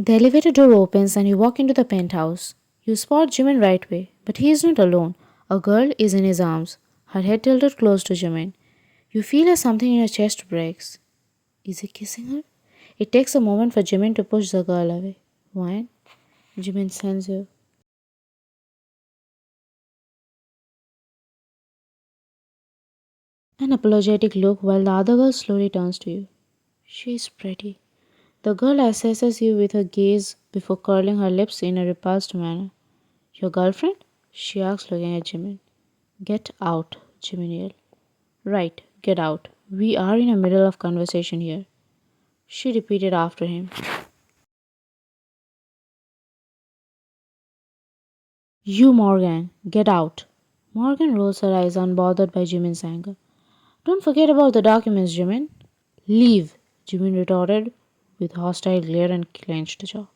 The elevator door opens and you walk into the penthouse. You spot Jimin right away, but he is not alone. A girl is in his arms, her head tilted close to Jimin. You feel as something in your chest breaks. Is he kissing her? It takes a moment for Jimin to push the girl away. Why? Jimin sends you an apologetic look while the other girl slowly turns to you. She is pretty. The girl assesses you with her gaze before curling her lips in a repulsed manner. Your girlfriend? She asks, looking at Jimin. Get out, Jimin yelled. Right, get out. We are in the middle of conversation here. She repeated after him. You, Morgan, get out. Morgan rolls her eyes, unbothered by Jimin's anger. Don't forget about the documents, Jimin. Leave, Jimin retorted with hostile glare and clenched jaw.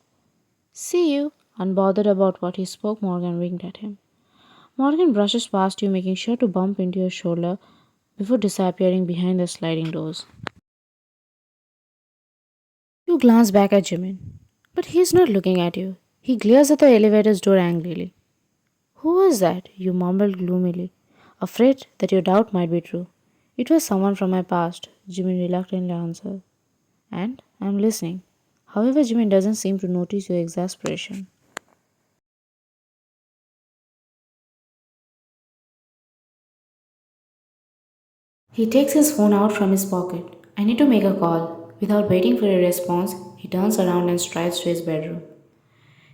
See you. Unbothered about what he spoke, Morgan winked at him. Morgan brushes past you, making sure to bump into your shoulder before disappearing behind the sliding doors. You glance back at Jimin, but he is not looking at you. He glares at the elevator's door angrily. Who was that? You mumbled gloomily, afraid that your doubt might be true. It was someone from my past, Jimin reluctantly answered. And I'm listening. However, Jimin doesn't seem to notice your exasperation. He takes his phone out from his pocket. I need to make a call. Without waiting for a response, he turns around and strides to his bedroom.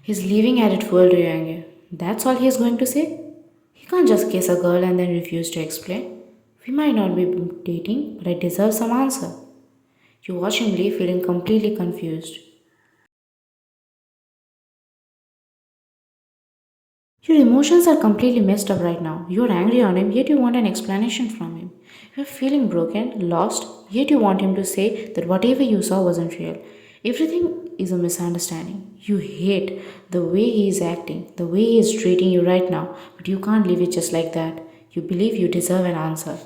His leaving added fuel to your anger. That's all he is going to say? He can't just kiss a girl and then refuse to explain. We might not be dating, but I deserve some answer. You watch him leave feeling completely confused. Your emotions are completely messed up right now. You are angry on him, yet you want an explanation from him. You are feeling broken, lost, yet you want him to say that whatever you saw wasn't real. Everything is a misunderstanding. You hate the way he is acting, the way he is treating you right now, but you can't leave it just like that. You believe you deserve an answer.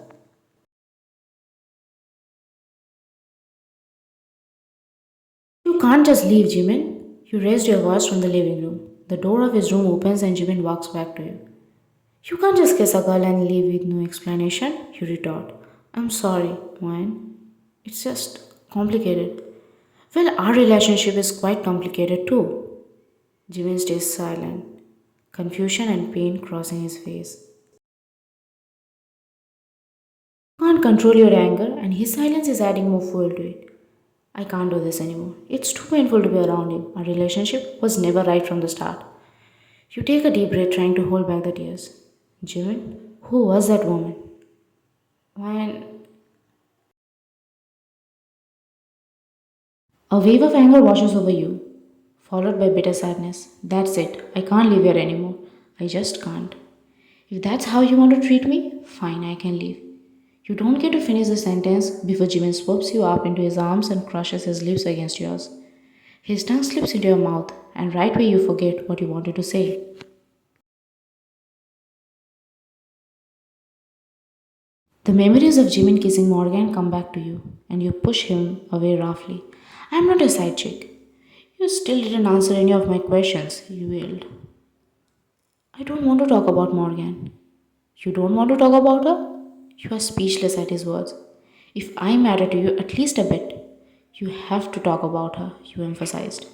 You can't just leave, Jimin. You raised your voice from the living room. The door of his room opens and Jimin walks back to you. You can't just kiss a girl and leave with no explanation, you retort. I'm sorry, Moen. It's just complicated. Well, our relationship is quite complicated too. Jimin stays silent, confusion and pain crossing his face. You can't control your anger, and his silence is adding more fuel to it. I can't do this anymore. It's too painful to be around him. Our relationship was never right from the start. You take a deep breath, trying to hold back the tears. Jimin, who was that woman? When a wave of anger washes over you, followed by bitter sadness. That's it. I can't live here anymore. I just can't. If that's how you want to treat me, fine, I can leave. You don't get to finish the sentence before Jimin swoops you up into his arms and crushes his lips against yours. His tongue slips into your mouth, and right away you forget what you wanted to say. The memories of Jimin kissing Morgan come back to you, and you push him away roughly. I'm not a side chick. You still didn't answer any of my questions, you wailed. I don't want to talk about Morgan. You don't want to talk about her? You are speechless at his words. If I matter to you at least a bit, you have to talk about her, you emphasized.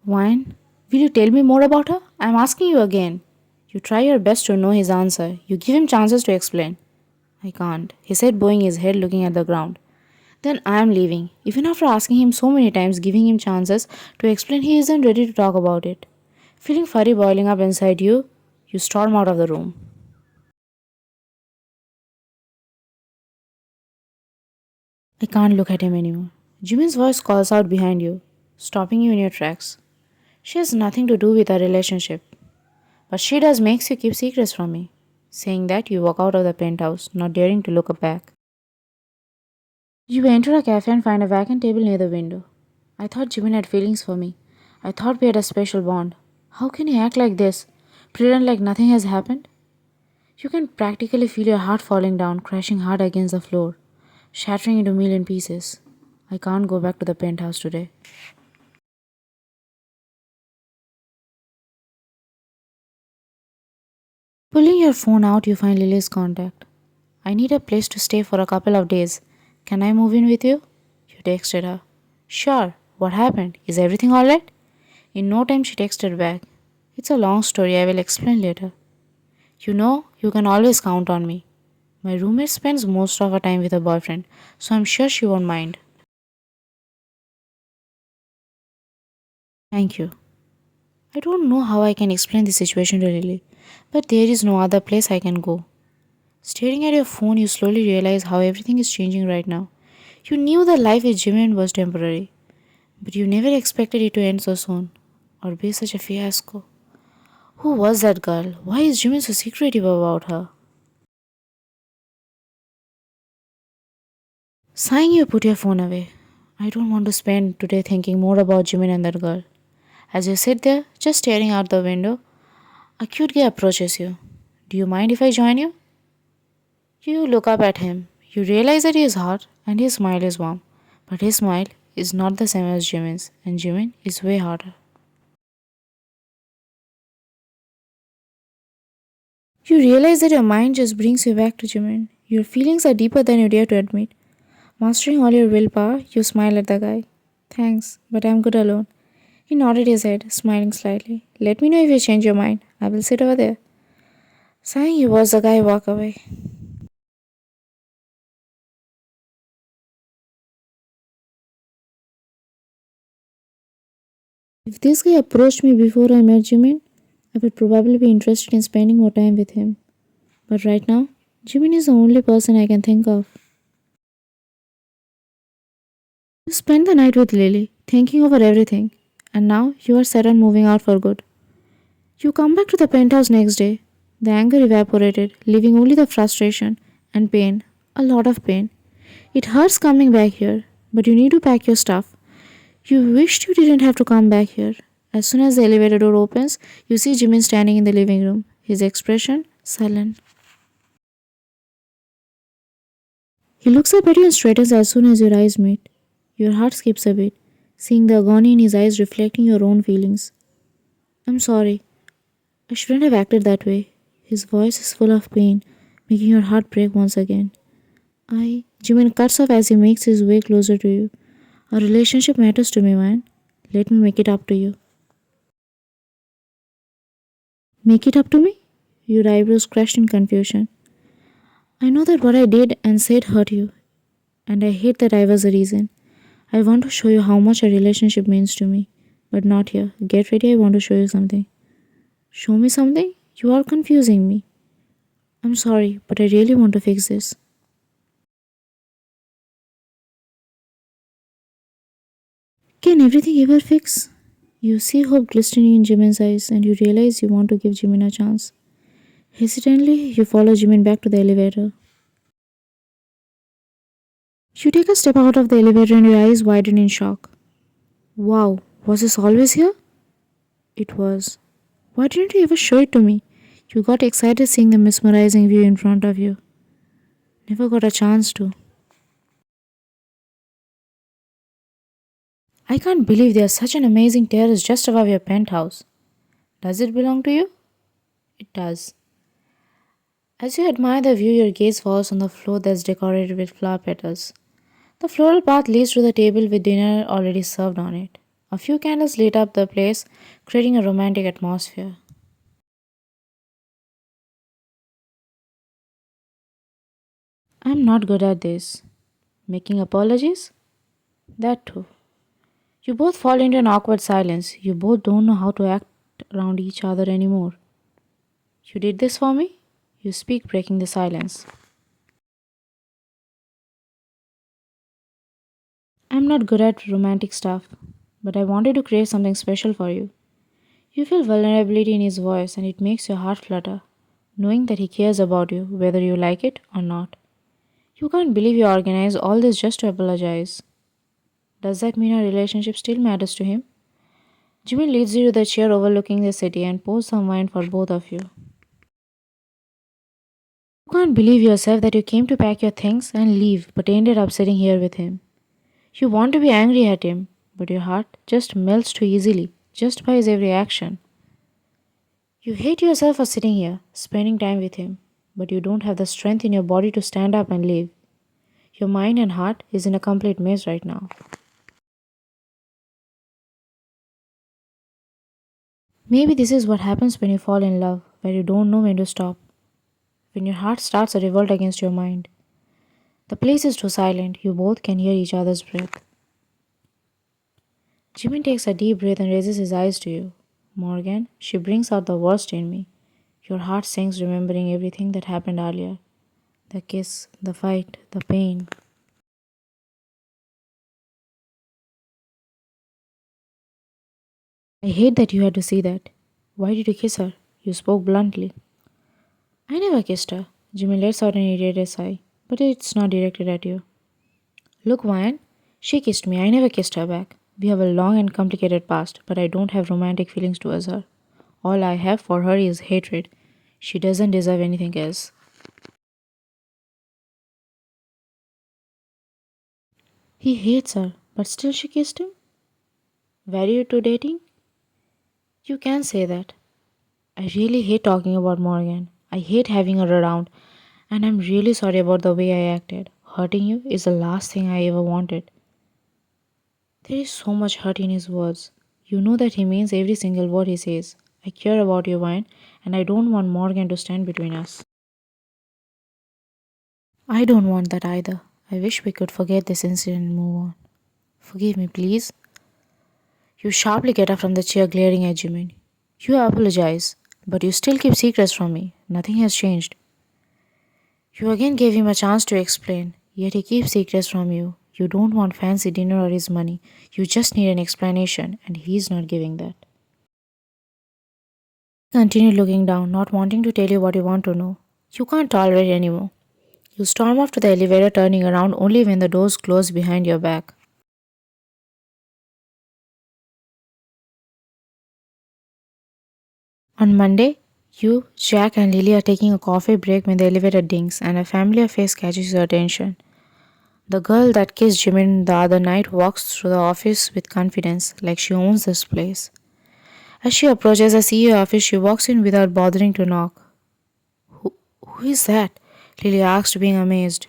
Wine, will you tell me more about her? I'm asking you again. You try your best to know his answer. You give him chances to explain. I can't, he said, bowing his head, looking at the ground. Then I am leaving. Even after asking him so many times, giving him chances to explain, he isn't ready to talk about it. Feeling fury boiling up inside you, you storm out of the room. I can't look at him anymore. Jimin's voice calls out behind you, stopping you in your tracks. She has nothing to do with our relationship, but she does makes you keep secrets from me. Saying that, you walk out of the penthouse, not daring to look back. You enter a cafe and find a vacant table near the window. I thought Jimin had feelings for me. I thought we had a special bond. How can he act like this? Pretend like nothing has happened? You can practically feel your heart falling down, crashing hard against the floor, shattering into a million pieces. I can't go back to the penthouse today. Pulling your phone out, you find Lily's contact. I need a place to stay for a couple of days. Can I move in with you? You texted her. Sure. What happened? Is everything alright? In no time, she texted back. It's a long story. I will explain later. You know, you can always count on me. My roommate spends most of her time with her boyfriend, so I'm sure she won't mind. Thank you. I don't know how I can explain the situation to Lily, but there is no other place I can go. Staring at your phone, you slowly realize how everything is changing right now. You knew that life with Jimin was temporary, but you never expected it to end so soon, or be such a fiasco. Who was that girl? Why is Jimin so secretive about her? Sighing, you put your phone away. I don't want to spend today thinking more about Jimin and that girl. As you sit there, just staring out the window, a cute guy approaches you. Do you mind if I join you? You look up at him. You realize that he is hot and his smile is warm. But his smile is not the same as Jimin's, and Jimin is way hotter. You realize that your mind just brings you back to Jimin. Your feelings are deeper than you dare to admit. Mastering all your willpower, you smile at the guy. Thanks, but I'm good alone. He nodded his head, smiling slightly. Let me know if you change your mind. I will sit over there. Sighing, you watch the guy walk away. If this guy approached me before I met Jimin, I would probably be interested in spending more time with him. But right now, Jimin is the only person I can think of. You spent the night with Lily, thinking over everything, and now you are set on moving out for good. You come back to the penthouse next day. The anger evaporated, leaving only the frustration and pain, a lot of pain. It hurts coming back here, but you need to pack your stuff. You wished you didn't have to come back here. As soon as the elevator door opens, you see Jimin standing in the living room, his expression sullen. He looks up at you and straightens as soon as your eyes meet. Your heart skips a beat, seeing the agony in his eyes reflecting your own feelings. I'm sorry. I shouldn't have acted that way. His voice is full of pain, making your heart break once again. Jimin cuts off as he makes his way closer to you. Our relationship matters to me, man. Let me make it up to you. Make it up to me? Your eyebrows crushed in confusion. I know that what I did and said hurt you, and I hate that I was the reason. I want to show you how much a relationship means to me, but not here. Get ready, I want to show you something. Show me something? You are confusing me. I'm sorry, but I really want to fix this. Can everything ever fix? You see hope glistening in Jimin's eyes and you realize you want to give Jimin a chance. Hesitantly, you follow Jimin back to the elevator. You take a step out of the elevator and your eyes widen in shock. Wow, was this always here? It was. Why didn't you ever show it to me? You got excited seeing the mesmerizing view in front of you. Never got a chance to. I can't believe there's such an amazing terrace just above your penthouse. Does it belong to you? It does. As you admire the view, your gaze falls on the floor that's decorated with flower petals. The floral path leads to the table with dinner already served on it. A few candles lit up the place, creating a romantic atmosphere. I'm not good at this. Making apologies? That too. You both fall into an awkward silence. You both don't know how to act around each other anymore. You did this for me? You speak, breaking the silence. I'm not good at romantic stuff, but I wanted to create something special for you. You feel vulnerability in his voice and it makes your heart flutter, knowing that he cares about you, whether you like it or not. You can't believe you organized all this just to apologize. Does that mean our relationship still matters to him? Jimmy leads you to the chair overlooking the city and pours some wine for both of you. You can't believe yourself that you came to pack your things and leave but ended up sitting here with him. You want to be angry at him, but your heart just melts too easily, just by his every action. You hate yourself for sitting here, spending time with him, but you don't have the strength in your body to stand up and leave. Your mind and heart is in a complete mess right now. Maybe this is what happens when you fall in love, where you don't know when to stop, when your heart starts a revolt against your mind. The place is too silent, you both can hear each other's breath. Jimin takes a deep breath and raises his eyes to you. Morgan, she brings out the worst in me. Your heart sinks remembering everything that happened earlier. The kiss, the fight, the pain. I hate that you had to see that. Why did you kiss her? You spoke bluntly. I never kissed her. Jimmy lets out an irritated sigh, but it's not directed at you. Look, Ryan, she kissed me. I never kissed her back. We have a long and complicated past, but I don't have romantic feelings towards her. All I have for her is hatred. She doesn't deserve anything else. He hates her, but still she kissed him? Were you two dating? You can say that. I really hate talking about Morgan. I hate having her around, and I'm really sorry about the way I acted. Hurting you is the last thing I ever wanted. There is so much hurt in his words. You know that he means every single word he says. I care about you, Vine, and I don't want Morgan to stand between us. I don't want that either. I wish we could forget this incident and move on. Forgive me, please. You sharply get up from the chair, glaring at Jimin. You apologize, but you still keep secrets from me. Nothing has changed. You again gave him a chance to explain, yet he keeps secrets from you. You don't want fancy dinner or his money. You just need an explanation, and he's not giving that. Continue looking down, not wanting to tell you what you want to know. You can't tolerate anymore. You storm off to the elevator, turning around only when the doors close behind your back. On Monday, you, Jack, and Lily are taking a coffee break when the elevator dings and a familiar face catches your attention. The girl that kissed Jimin the other night walks through the office with confidence, like she owns this place. As she approaches the CEO office, she walks in without bothering to knock. Who is that? Lily asked, being amazed.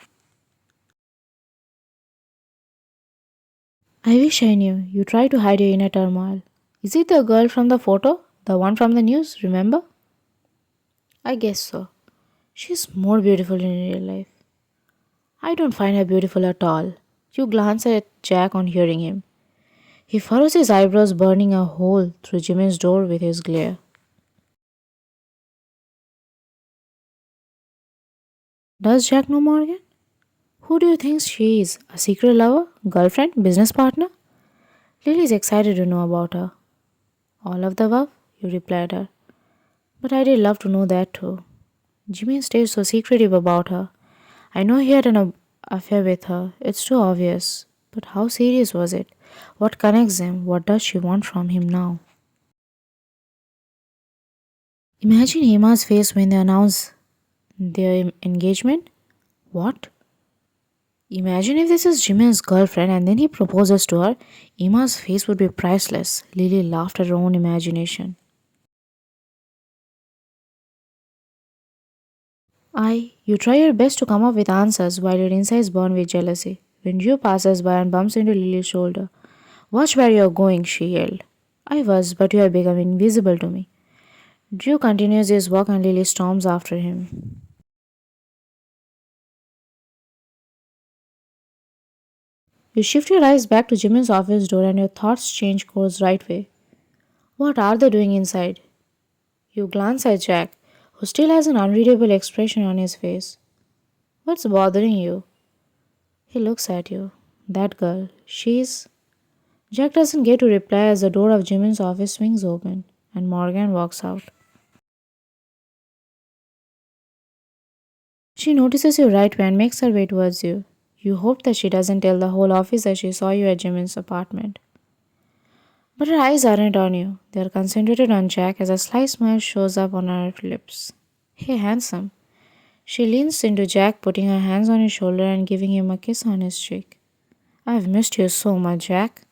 I wish I knew. You try to hide your inner turmoil. Is it the girl from the photo? The one from the news, remember? I guess so. She's more beautiful in real life. I don't find her beautiful at all. You glance at Jack on hearing him. He furrows his eyebrows, burning a hole through Jimin's door with his glare. Does Jack know Morgan? Who do you think she is? A secret lover? Girlfriend? Business partner? Lily is excited to know about her. All of the above, you replied her. But I did love to know that too. Jimin stayed so secretive about her. I know he had an affair with her. It's too obvious. But how serious was it? What connects them? What does she want from him now? Imagine Hema's face when they announce their engagement. What? Imagine if this is Jimin's girlfriend and then he proposes to her. Emma's face would be priceless. Lily laughed at her own imagination. You try your best to come up with answers while your insides burn with jealousy. When Drew passes by and bumps into Lily's shoulder. Watch where you're going, she yelled. I was, but you have become invisible to me. Drew continues his walk and Lily storms after him. You shift your eyes back to Jimin's office door and your thoughts change course right way. What are they doing inside? You glance at Jack, who still has an unreadable expression on his face. What's bothering you? He looks at you. That girl, she's. Jack doesn't get to reply as the door of Jimin's office swings open and Morgan walks out. She notices you right away and makes her way towards you. You hope that she doesn't tell the whole office that she saw you at Jimin's apartment. But her eyes aren't on you. They are concentrated on Jack as a sly smile shows up on her lips. Hey, handsome. She leans into Jack, putting her hands on his shoulder and giving him a kiss on his cheek. I've missed you so much, Jack.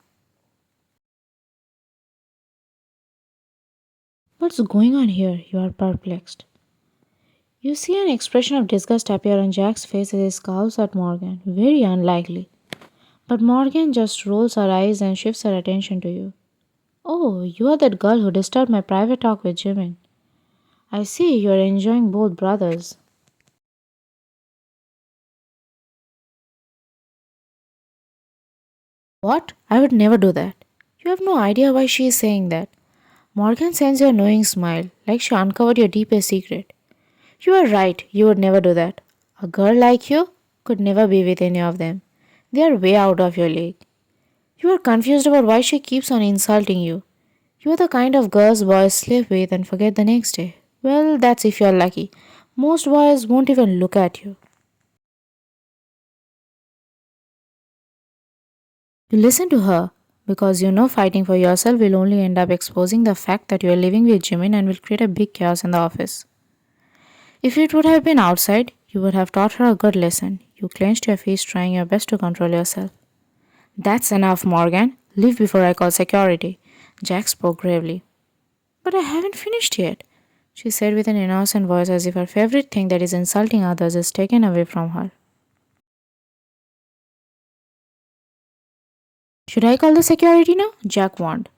What's going on here? You are perplexed. You see an expression of disgust appear on Jack's face as he scowls at Morgan. Very unlikely. But Morgan just rolls her eyes and shifts her attention to you. Oh, you are that girl who disturbed my private talk with Jimin. I see you are enjoying both brothers. What? I would never do that. You have no idea why she is saying that. Morgan sends you a knowing smile, like she uncovered your deepest secret. You are right, you would never do that. A girl like you could never be with any of them. They are way out of your league. You are confused about why she keeps on insulting you. You are the kind of girls boys sleep with and forget the next day. Well, that's if you are lucky. Most boys won't even look at you. You listen to her because you know fighting for yourself will only end up exposing the fact that you are living with Jimin and will create a big chaos in the office. If it would have been outside, you would have taught her a good lesson. You clenched your face, trying your best to control yourself. That's enough, Morgan. Leave before I call security. Jack spoke gravely. But I haven't finished yet, she said with an innocent voice as if her favorite thing that is insulting others is taken away from her. Should I call the security now? Jack warned.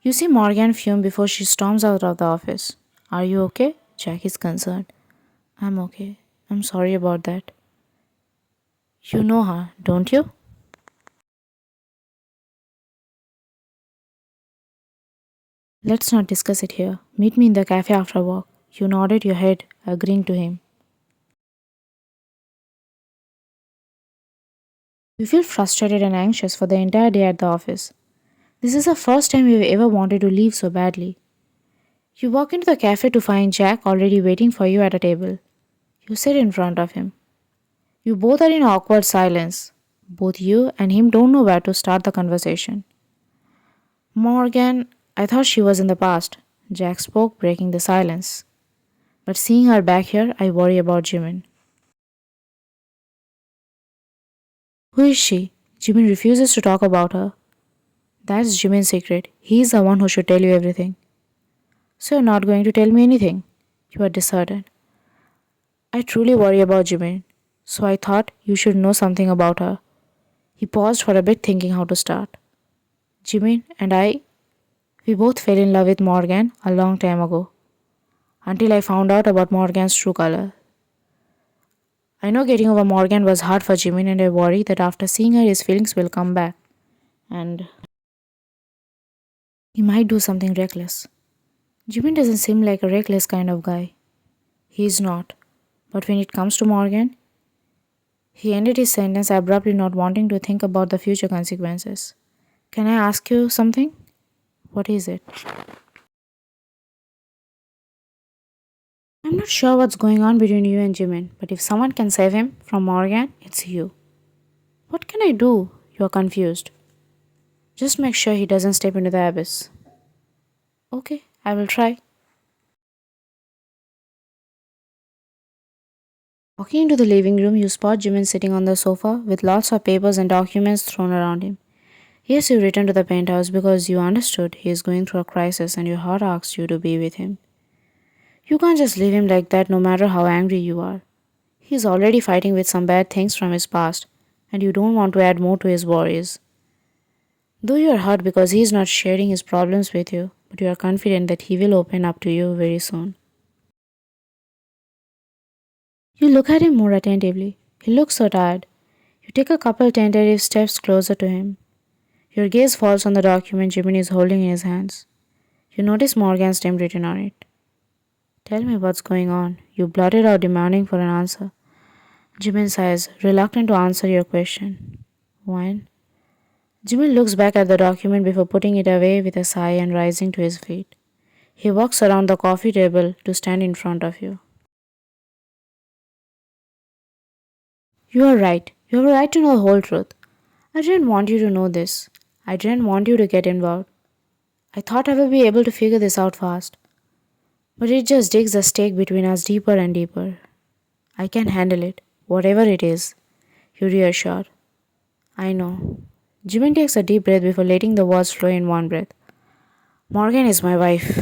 You see Morgan fume before she storms out of the office. Are you okay? Jack is concerned. I'm okay. I'm sorry about that. You know her, don't you? Let's not discuss it here. Meet me in the cafe after work. You nodded your head, agreeing to him. You feel frustrated and anxious for the entire day at the office. This is the first time you've ever wanted to leave so badly. You walk into the cafe to find Jack already waiting for you at a table. You sit in front of him. You both are in awkward silence. Both you and him don't know where to start the conversation. Morgan, I thought she was in the past. Jack spoke, breaking the silence. But seeing her back here, I worry about Jimin. Who is she? Jimin refuses to talk about her. That's Jimin's secret. He's the one who should tell you everything. So you're not going to tell me anything? You are disheartened. I truly worry about Jimin, so I thought you should know something about her. He paused for a bit, thinking how to start. Jimin and I, we both fell in love with Morgan a long time ago, until I found out about Morgan's true color. I know getting over Morgan was hard for Jimin, and I worry that after seeing her, his feelings will come back, and he might do something reckless. Jimin doesn't seem like a reckless kind of guy. He is not. But when it comes to Morgan, he ended his sentence abruptly, not wanting to think about the future consequences. Can I ask you something? What is it? I'm not sure what's going on between you and Jimin, but if someone can save him from Morgan, it's you. What can I do? You're confused. Just make sure he doesn't step into the abyss. Okay, I will try. Walking into the living room, you spot Jimin sitting on the sofa with lots of papers and documents thrown around him. Yes, you returned to the penthouse because you understood he is going through a crisis and your heart asks you to be with him. You can't just leave him like that no matter how angry you are. He is already fighting with some bad things from his past, and you don't want to add more to his worries. Though you are hurt because he is not sharing his problems with you, but you are confident that he will open up to you very soon. You look at him more attentively. He looks so tired. You take a couple tentative steps closer to him. Your gaze falls on the document Jimin is holding in his hands. You notice Morgan's name written on it. Tell me what's going on. You blurted out, demanding for an answer. Jimin sighs, reluctant to answer your question. When? Jimin looks back at the document before putting it away with a sigh and rising to his feet. He walks around the coffee table to stand in front of you. You are right. You have a right to know the whole truth. I didn't want you to know this. I didn't want you to get involved. I thought I would be able to figure this out fast. But it just digs the stake between us deeper and deeper. I can handle it, whatever it is, you reassured. I know. Jimin takes a deep breath before letting the words flow in one breath. Morgan is my wife.